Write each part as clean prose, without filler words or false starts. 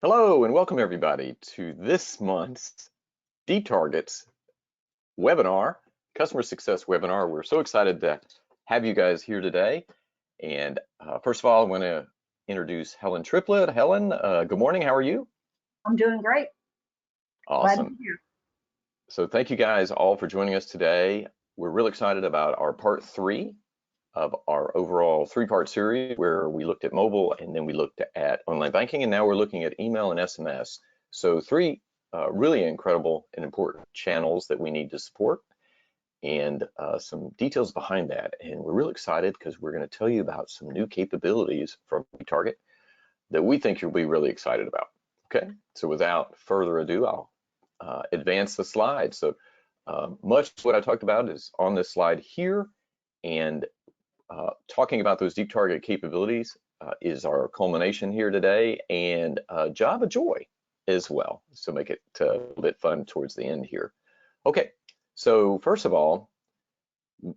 Hello and welcome everybody to this month's Deep Targets webinar, customer success webinar. We're so excited to have you guys here today. And first of all, I want to introduce Helen Triplett. Helen, good morning. How are you? I'm doing great. Glad to Awesome. be here. So thank you guys all for joining us today. We're really excited about our part 3 of our overall 3-part series where we looked at mobile and then we looked at online banking, and now we're looking at email and SMS. So 3 really incredible and important channels that we need to support, and some details behind that. And we're really excited because we're going to tell you about some new capabilities from Target that we think you'll be really excited about. Okay, so without further ado, I'll advance the slide. So much of what I talked about is on this slide here, and talking about those deep target capabilities is our culmination here today, and Java Joy as well. So make it a little bit fun towards the end here. Okay, so first of all,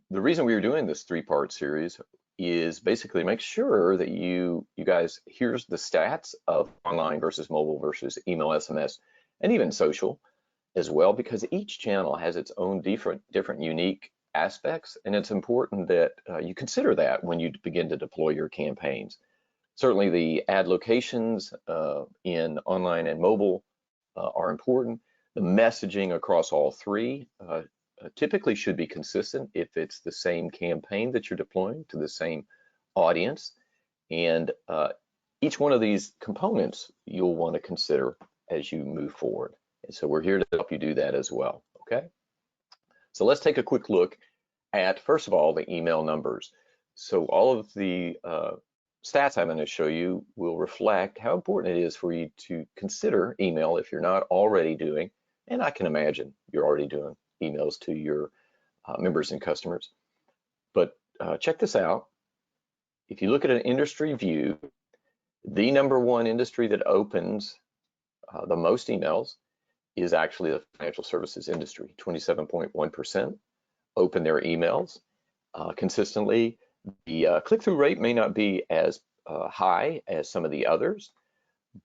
the reason we were doing this 3-part series is basically make sure that you guys, here's the stats of online versus mobile versus email, SMS, and even social as well, because each channel has its own different unique aspects, and it's important that you consider that when you begin to deploy your campaigns. Certainly the ad locations in online and mobile are important. The messaging across all 3 typically should be consistent if it's the same campaign that you're deploying to the same audience, and each one of these components you'll want to consider as you move forward. And so we're here to help you do that as well, okay? So let's take a quick look at, first of all, the email numbers. So all of the stats I'm going to show you will reflect how important it is for you to consider email if you're not already doing, and I can imagine you're already doing emails to your members and customers. But check this out. If you look at an industry view, the #1 industry that opens the most emails is actually the financial services industry. 27.1% open their emails consistently. The click-through rate may not be as high as some of the others,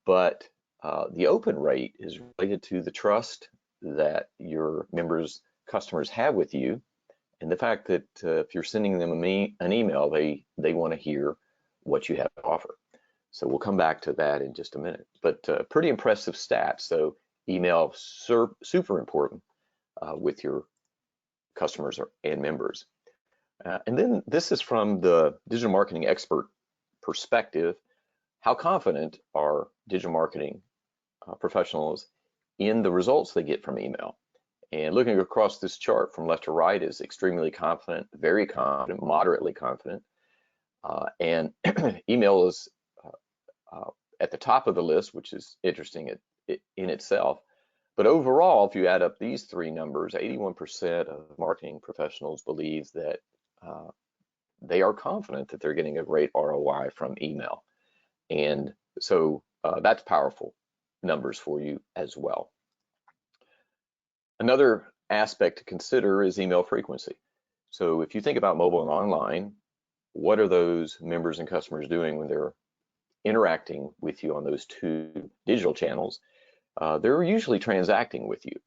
but the open rate is related to the trust that your members, customers have with you, and the fact that if you're sending them an email, they want to hear what you have to offer. So we'll come back to that in just a minute, but pretty impressive stats. So email super important with your customers and members. And then this is from the digital marketing expert perspective. How confident are digital marketing professionals in the results they get from email? And looking across this chart from left to right is extremely confident, very confident, moderately confident. And email is at the top of the list, which is interesting in itself. But overall, if you add up these 3 numbers, 81% of marketing professionals believe that they are confident that they're getting a great ROI from email. And so that's powerful numbers for you as well. Another aspect to consider is email frequency. So if you think about mobile and online, what are those members and customers doing when they're interacting with you on those 2 digital channels? They're usually transacting with you.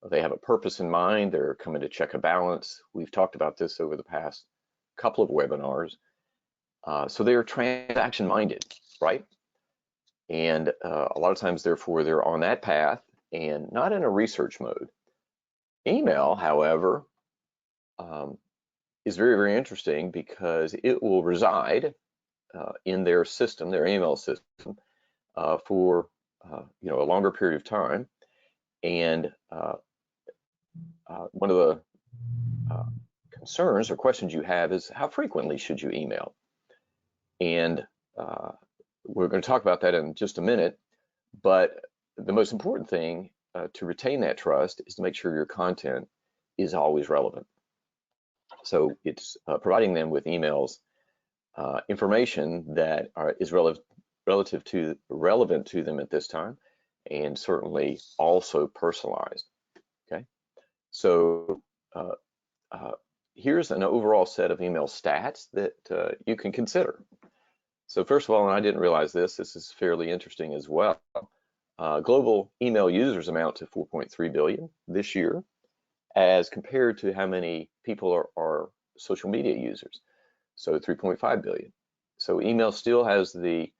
They have a purpose in mind. They're coming to check a balance. We've talked about this over the past couple of webinars. So they're transaction minded, right? And a lot of times, therefore, they're on that path and not in a research mode. Email, however, is very, very interesting because it will reside in their system, their email system, for a longer period of time. And one of the concerns or questions you have is how frequently should you email? And we're going to talk about that in just a minute, but the most important thing to retain that trust is to make sure your content is always relevant. So it's providing them with emails, information that is relevant to them at this time, and certainly also personalized. Okay, so here's an overall set of email stats that you can consider. So first of all, and I didn't realize this is fairly interesting as well. Global email users amount to 4.3 billion this year, as compared to how many people are social media users. So 3.5 billion. So email still has the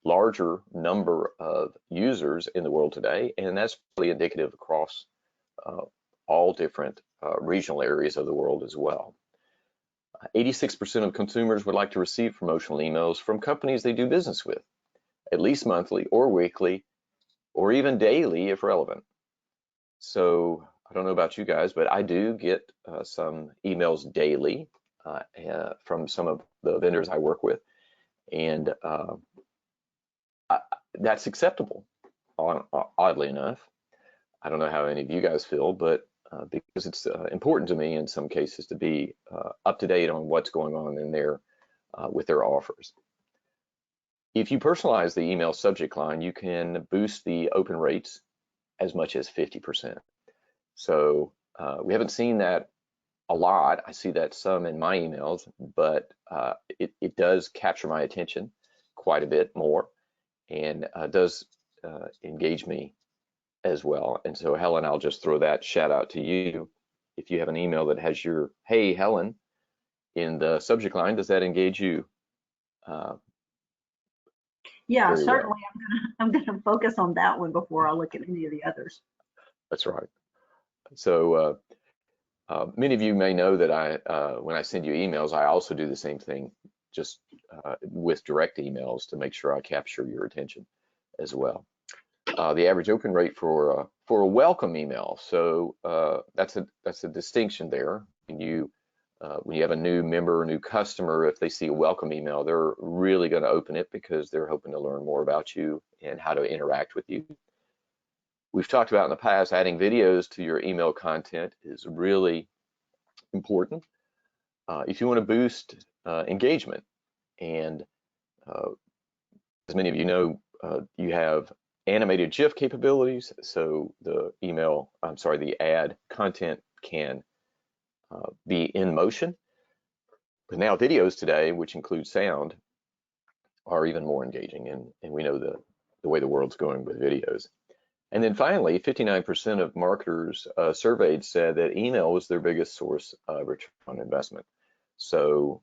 larger number of users in the world today, and that's really indicative across all different regional areas of the world as well. 86% of consumers would like to receive promotional emails from companies they do business with, at least monthly or weekly, or even daily if relevant. So I don't know about you guys, but I do get some emails daily from some of the vendors I work with, and that's acceptable, oddly enough. I don't know how any of you guys feel, but because it's important to me in some cases to be up to date on what's going on in there with their offers. If you personalize the email subject line, you can boost the open rates as much as 50%. So we haven't seen that a lot. I see that some in my emails, but it does capture my attention quite a bit more, and does engage me as well. And so Helen, I'll just throw that shout out to you. If you have an email that has your "Hey Helen" in the subject line, does that engage you? Yeah, certainly. Well, I'm gonna focus on that one before I look at any of the others. That's right. So many of you may know that when I send you emails, I also do the same thing, just with direct emails to make sure I capture your attention as well. The average open rate for a welcome email. So that's a distinction there. When you have a new member or new customer, if they see a welcome email, they're really going to open it because they're hoping to learn more about you and how to interact with you. We've talked about in the past, adding videos to your email content is really important if you want to boost engagement. And as many of you know, you have animated GIF capabilities, so the ad content can be in motion. But now videos today, which include sound, are even more engaging, and we know the way the world's going with videos. And then finally, 59% of marketers surveyed said that email was their biggest source of return on investment. So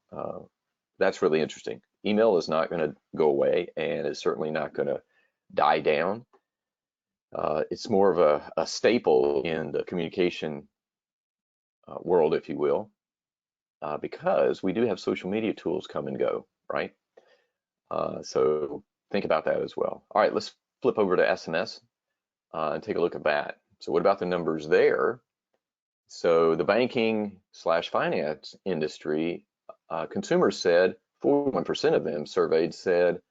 that's really interesting. Email is not going to go away, and is certainly not going to die down. It's more of a staple in the communication world, if you will, because we do have social media tools come and go, right? So think about that as well. All right, let's flip over to SMS and take a look at that. So what about the numbers there? So the banking/finance industry, consumers said, 41% of them surveyed said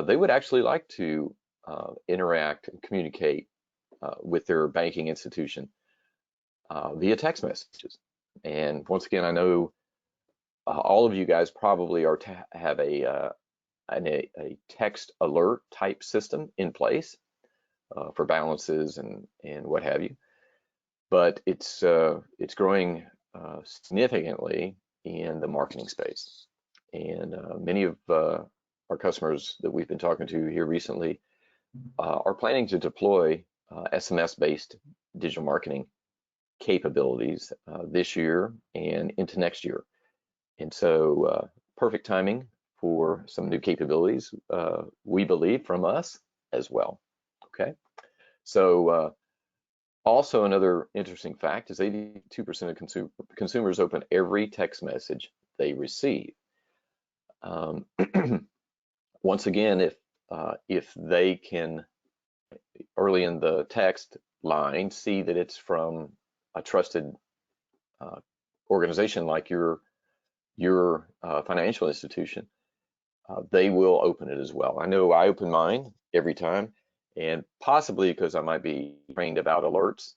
they would actually like to interact and communicate with their banking institution via text messages. And once again, I know all of you guys probably are have a text alert type system in place for balances and what have you. But it's growing significantly in the marketing space. And many of our customers that we've been talking to here recently are planning to deploy SMS-based digital marketing capabilities this year and into next year. And so perfect timing for some new capabilities, we believe, from us as well. Okay, so also another interesting fact is 82% of consumers open every text message they receive. Once again, if they can early in the text line see that it's from a trusted organization like your financial institution, they will open it as well. I know I open mine every time, and possibly because I might be trained about alerts,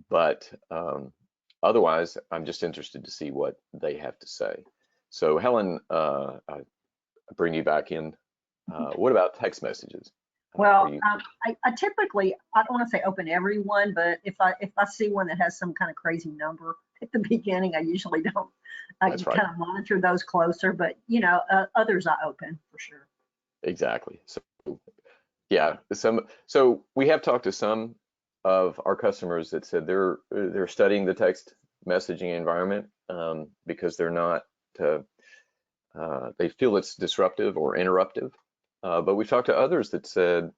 but otherwise I'm just interested to see what they have to say. So Helen, I bring you back in. What about text messages? Well, I typically, I don't want to say open every one, but if I see one that has some kind of crazy number at the beginning, I usually don't. I That's kind right. of monitor those closer, but others I open for sure. Exactly. So Yeah, so we have talked to some of our customers that said they're studying the text messaging environment because they're not they feel it's disruptive or interruptive. But we've talked to others that said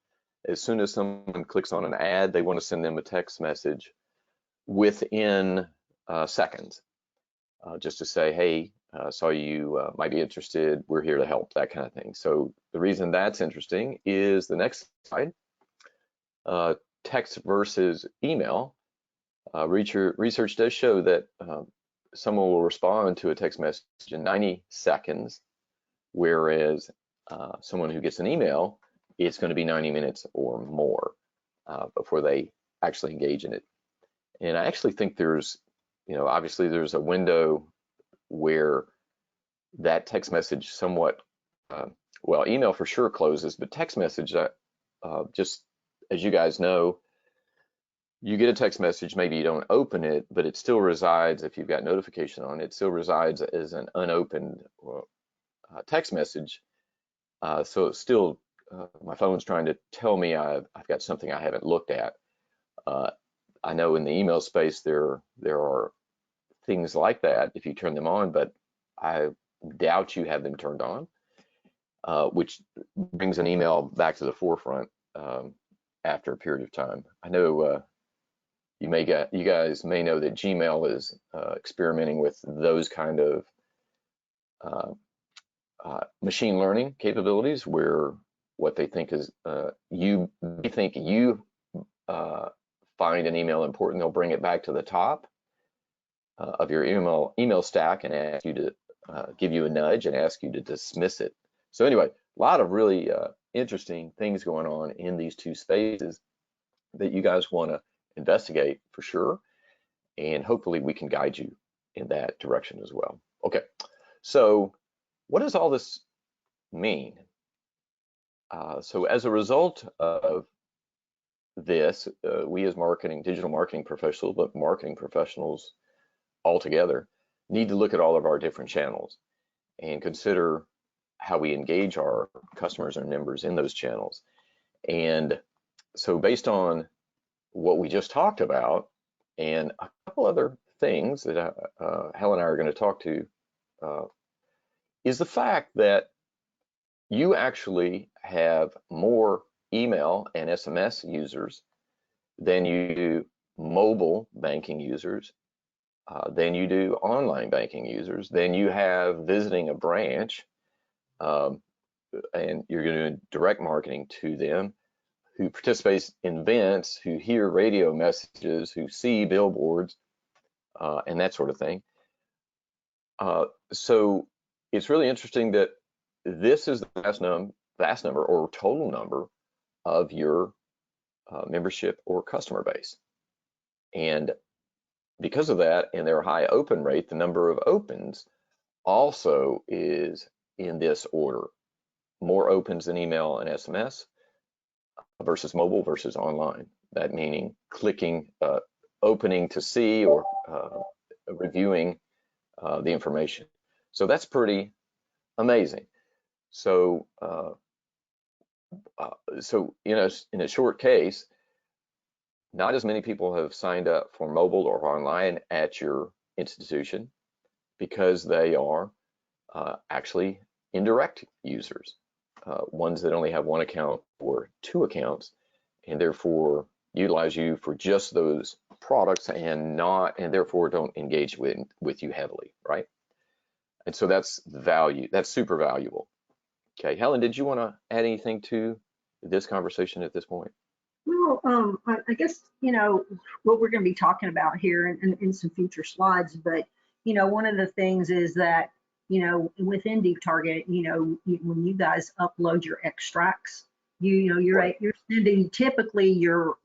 as soon as someone clicks on an ad, they want to send them a text message within seconds, just to say, hey, saw you might be interested. We're here to help, that kind of thing. So the reason that's interesting is the next slide, text versus email. Research does show that someone will respond to a text message in 90 seconds, whereas someone who gets an email, it's going to be 90 minutes or more before they actually engage in it. And I actually think there's, obviously there's a window where that text message somewhat, well, email for sure closes, but text message, just as you guys know, you get a text message, maybe you don't open it, but it still resides, if you've got notification on, it still resides as an unopened text message. So it's still, my phone's trying to tell me I've got something I haven't looked at. I know in the email space there are things like that if you turn them on, but I doubt you have them turned on, which brings an email back to the forefront after a period of time. I know you guys may know that Gmail is experimenting with those kind of machine learning capabilities, where what they think is you find an email important, they'll bring it back to the top of your email stack and ask you to give you a nudge and ask you to dismiss it. So anyway, a lot of really interesting things going on in these two spaces that you guys want to investigate for sure, and hopefully we can guide you in that direction as well. Okay, so what does all this mean? So as a result of this, we as digital marketing professionals, but marketing professionals altogether, need to look at all of our different channels and consider how we engage our customers and members in those channels. And so based on what we just talked about and a couple other things that Helen and I are going to talk to, is the fact that you actually have more email and SMS users than you do mobile banking users, than you do online banking users, than you have visiting a branch, and you're going to do direct marketing to them, who participates in events, who hear radio messages, who see billboards, and that sort of thing. So it's really interesting that this is the vast number or total number of your membership or customer base. And because of that and their high open rate, the number of opens also is in this order: more opens than email and SMS versus mobile versus online. That meaning clicking, opening to see or reviewing the information. So that's pretty amazing. So in a short case, not as many people have signed up for mobile or online at your institution because they are actually indirect users, ones that only have one account or two accounts, and therefore utilize you for just those products and therefore don't engage with you heavily, right? And so that's value. That's super valuable. Okay, Helen, did you want to add anything to this conversation at this point? Well, I guess, what we're going to be talking about here in some future slides, but, one of the things is that, within Deep Target, when you guys upload your extracts, you're sending typically your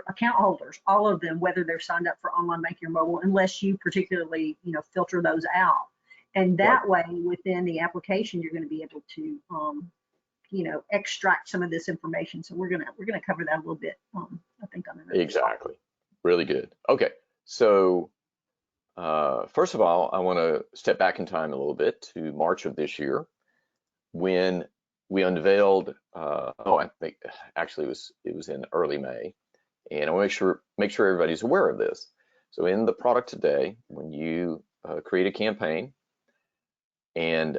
account holders, all of them, whether they're signed up for online banking or mobile, unless you particularly, filter those out. And that way, within the application, you're going to be able to, extract some of this information. So we're gonna cover that a little bit, I think, on another Exactly. Really good. Okay, so first of all, I want to step back in time a little bit to March of this year, when we unveiled, I think actually it was in early May, and I want to make sure everybody's aware of this. So in the product today, when you create a campaign and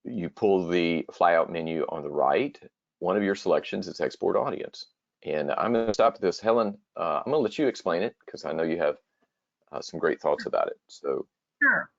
you pull the flyout menu on the right, one of your selections is export audience. And I'm going to stop this. Helen, I'm going to let you explain it because I know you have some great thoughts about it. So Sure.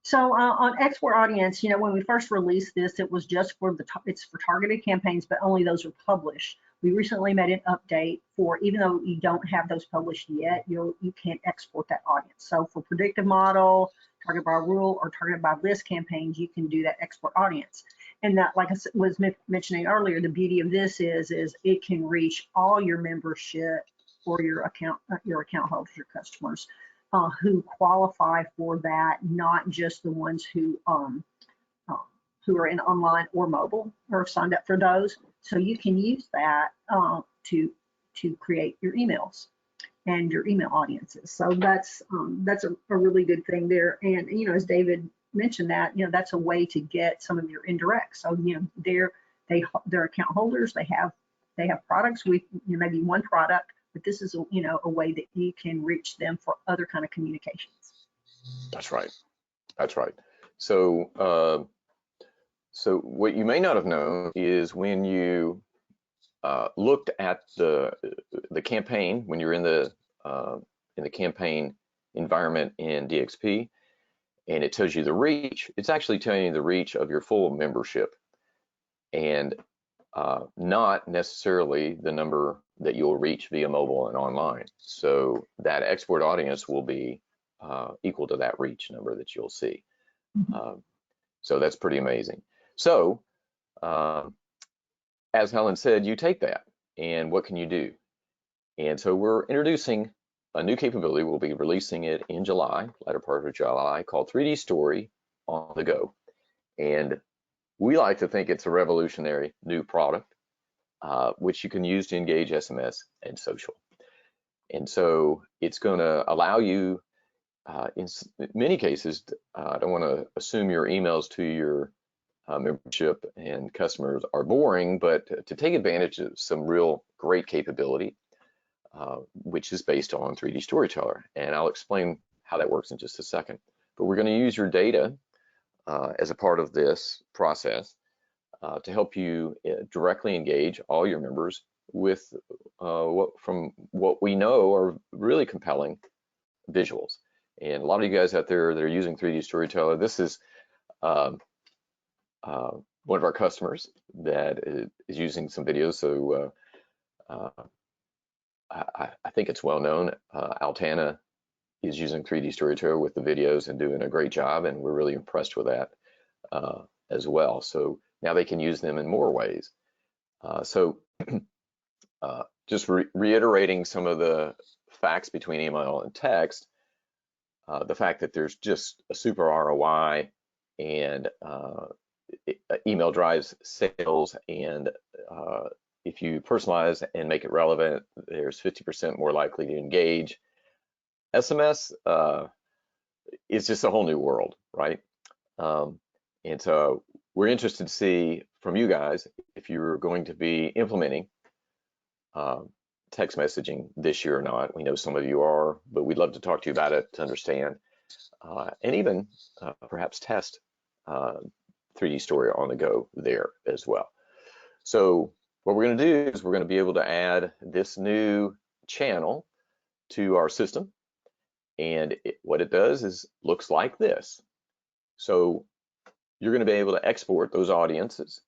So on export audience, when we first released this, it was just for it's for targeted campaigns, but only those are published. We recently made an update for, even though you don't have those published yet, you can't export that audience. So for predictive model, target by rule, or targeted by list campaigns, you can do that export audience. And that, like I was mentioning earlier, the beauty of this is it can reach all your membership or your account holders, your customers. Who qualify for that, not just the ones who are in online or mobile or have signed up for those. So you can use that to create your emails and your email audiences. So that's a really good thing there. And as David mentioned, that that's a way to get some of your indirects. So they're account holders. They have products with maybe one product, but this is a way that you can reach them for other kind of communications. that's right. That's right. So so what you may not have known is when you looked at the campaign, when you're in the campaign environment in DXP, and it tells you the reach, it's actually telling you the reach of your full membership, and not necessarily the number that you'll reach via mobile and online. So that export audience will be equal to that reach number that you'll see. So that's pretty amazing. So as Helen said, you take that and what can you do? And so we're introducing a new capability. We'll be releasing it in July, latter part of July, called 3D Story on the Go. And we like to think it's a revolutionary new product, which you can use to engage SMS and social. And so it's going to allow you, in many cases, I don't want to assume your emails to your membership and customers are boring, but to take advantage of some real great capability, which is based on 3D Storyteller. And I'll explain how that works in just a second. But we're going to use your data as a part of this process to help you directly engage all your members with what we know are really compelling visuals. And a lot of you guys out there that are using 3D Storyteller, this is one of our customers that is using some videos. So I think it's well known. Altana is using 3D Storyteller with the videos and doing a great job, and we're really impressed with that as well. So now they can use them in more ways. Just reiterating some of the facts between email and text, the fact that there's just a super ROI, and email drives sales, and if you personalize and make it relevant, there's 50% more likely to engage. SMS is just a whole new world, right? And so we're interested to see from you guys if you're going to be implementing text messaging this year or not. We know some of you are, but we'd love to talk to you about it to understand, and even perhaps test 3D Story on the Go there as well. So what we're going to do is we're going to be able to add this new channel to our system, and what it does is looks like this. So you're going to be able to export those audiences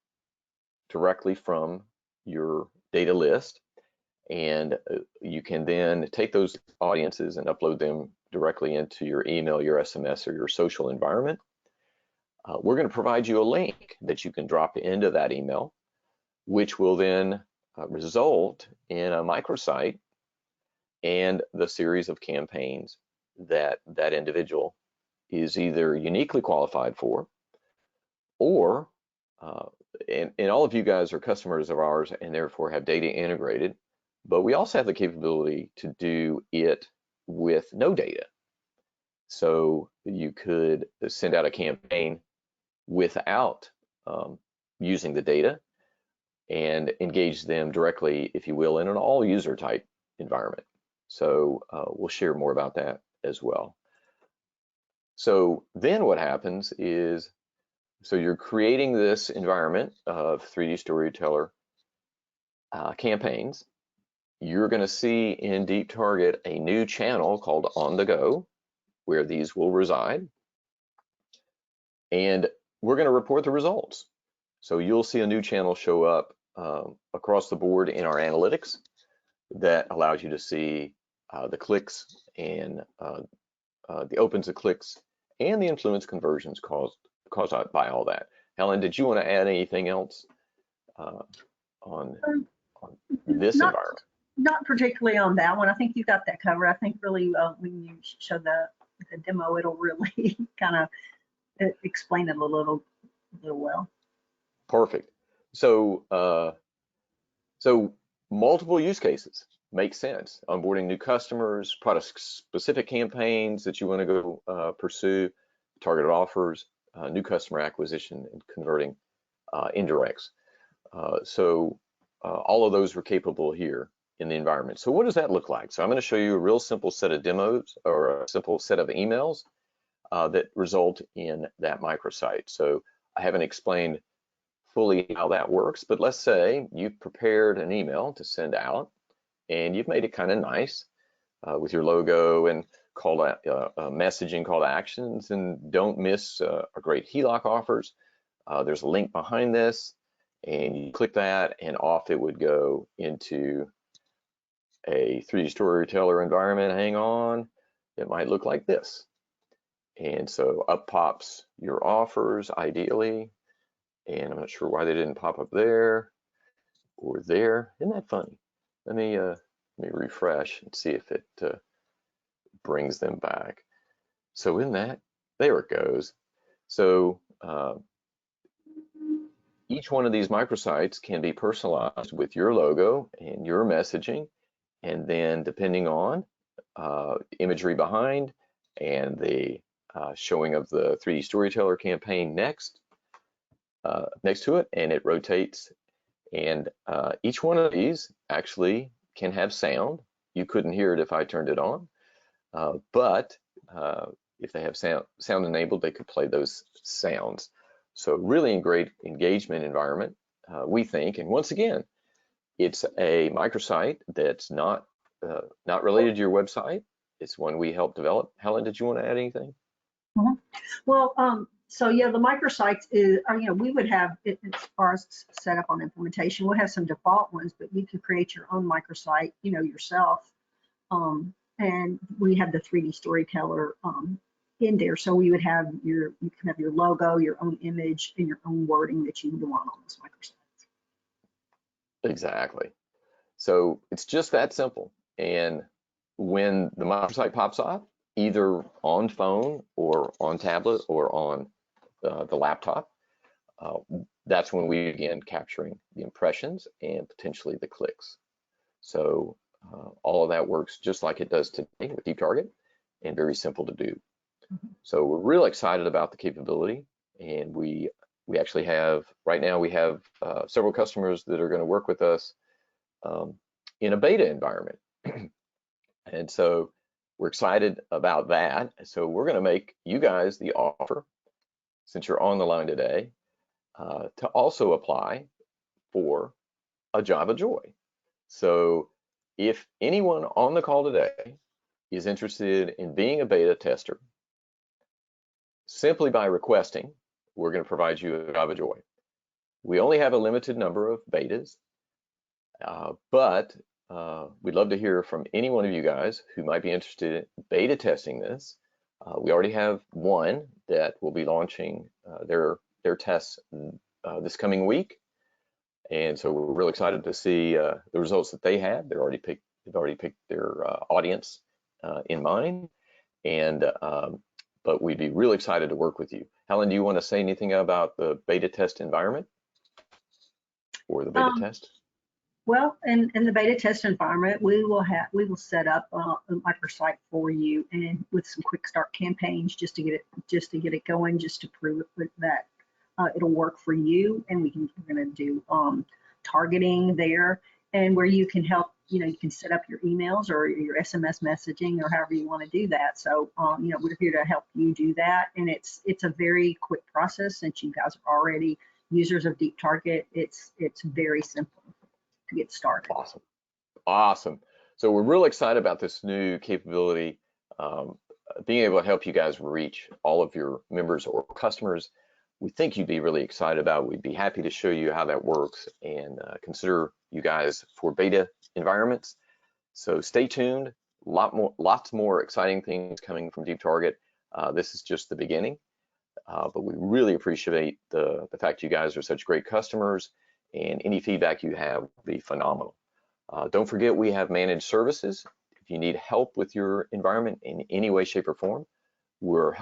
directly from your data list, and you can then take those audiences and upload them directly into your email, your SMS, or your social environment. We're going to provide you a link that you can drop into that email, which will then result in a microsite and the series of campaigns that that individual is either uniquely qualified for, or and all of you guys are customers of ours and therefore have data integrated, but we also have the capability to do it with no data. So you could send out a campaign without using the data and engage them directly, if you will, in an all user type environment. So we'll share more about that as well. So then what happens is, so you're creating this environment of 3D Storyteller campaigns. You're going to see in Deep Target a new channel called On the Go, where these will reside. And we're going to report the results. So you'll see a new channel show up across the board in our analytics that allows you to see the clicks and the opens of clicks and the influence conversions caused by all that. Helen, did you want to add anything else on this environment? Not particularly on that one. I think you got that covered. I think really when you show the demo, it'll really kind of explain it a little well. Perfect. So so multiple use cases make sense. Onboarding new customers, product specific campaigns that you want to go pursue, targeted offers, new customer acquisition, and converting indirects. So all of those were capable here in the environment. So what does that look like? So I'm going to show you a real simple set of demos or a simple set of emails that result in that microsite. So I haven't explained fully how that works, but let's say you've prepared an email to send out and you've made it kind of nice with your logo and messaging call to actions, and don't miss our great HELOC offers. There's a link behind this, and you click that and off it would go into a 3D Storyteller environment. Hang on, it might look like this. And so up pops your offers ideally, and I'm not sure why they didn't pop up there or there. Isn't that funny? Let me refresh and see if it brings them back. So in that, there it goes. So each one of these microsites can be personalized with your logo and your messaging, and then depending on imagery behind and the showing of the 3D Storyteller campaign next to it, and it rotates. And each one of these actually can have sound. You couldn't hear it if I turned it on, but if they have sound enabled, they could play those sounds. So really great engagement environment, we think. And once again, it's a microsite that's not related to your website. It's one we helped develop. Helen, did you want to add anything? Mm-hmm. Well, so yeah, the microsites is, we would have it as far as set up on implementation. We'll have some default ones, but you can create your own microsite, yourself. And we have the 3D Storyteller in there, so you can have your logo, your own image, and your own wording that you would want on those microsites. Exactly. So it's just that simple. And when the microsite pops off, either on phone or on tablet or on the laptop, that's when we begin capturing the impressions and potentially the clicks. So all of that works just like it does today with Deep Target, and very simple to do. So we're really excited about the capability, and we actually have, right now we have several customers that are going to work with us in a beta environment. And so we're excited about that. So we're going to make you guys the offer, since you're on the line today, to also apply for a Java Joy. So if anyone on the call today is interested in being a beta tester, simply by requesting, we're going to provide you a Java Joy. We only have a limited number of betas, but we'd love to hear from any one of you guys who might be interested in beta testing this. We already have one that will be launching their tests this coming week, and so we're really excited to see the results that they have. They've already picked their audience in mind, and but we'd be really excited to work with you. Helen, do you want to say anything about the beta test environment or the beta test? Well, in the beta test environment, we will set up a microsite for you, and with some quick start campaigns just to get it going, just to prove it with that it'll work for you, and we're going to do targeting there, and where you can help, you can set up your emails or your SMS messaging or however you want to do that. So, we're here to help you do that. And it's a very quick process since you guys are already users of Deep Target. It's very simple to get started. Awesome. Awesome. So we're really excited about this new capability, being able to help you guys reach all of your members or customers. We think you'd be really excited about it. We'd be happy to show you how that works and consider you guys for beta environments. So stay tuned. Lots more exciting things coming from Deep Target. This is just the beginning, but we really appreciate the fact you guys are such great customers, and any feedback you have will be phenomenal. Don't forget, we have managed services. If you need help with your environment in any way, shape, or form, we're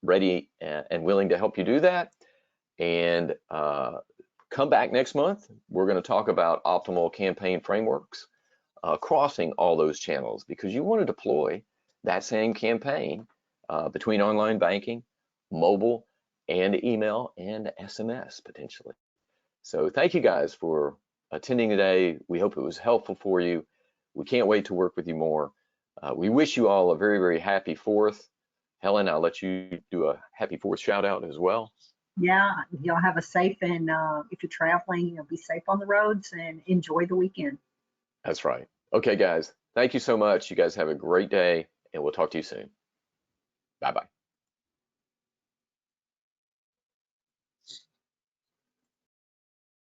ready and willing to help you do that. And come back next month. We're going to talk about optimal campaign frameworks crossing all those channels, because you want to deploy that same campaign between online banking, mobile, and email and SMS potentially. So thank you guys for attending today. We hope it was helpful for you. We can't wait to work with you more. We wish you all a very, very happy 4th. Helen, I'll let you do a happy 4th shout out as well. Yeah, y'all have a safe, and if you're traveling, be safe on the roads and enjoy the weekend. That's right. Okay, guys, thank you so much. You guys have a great day, and we'll talk to you soon. Bye-bye.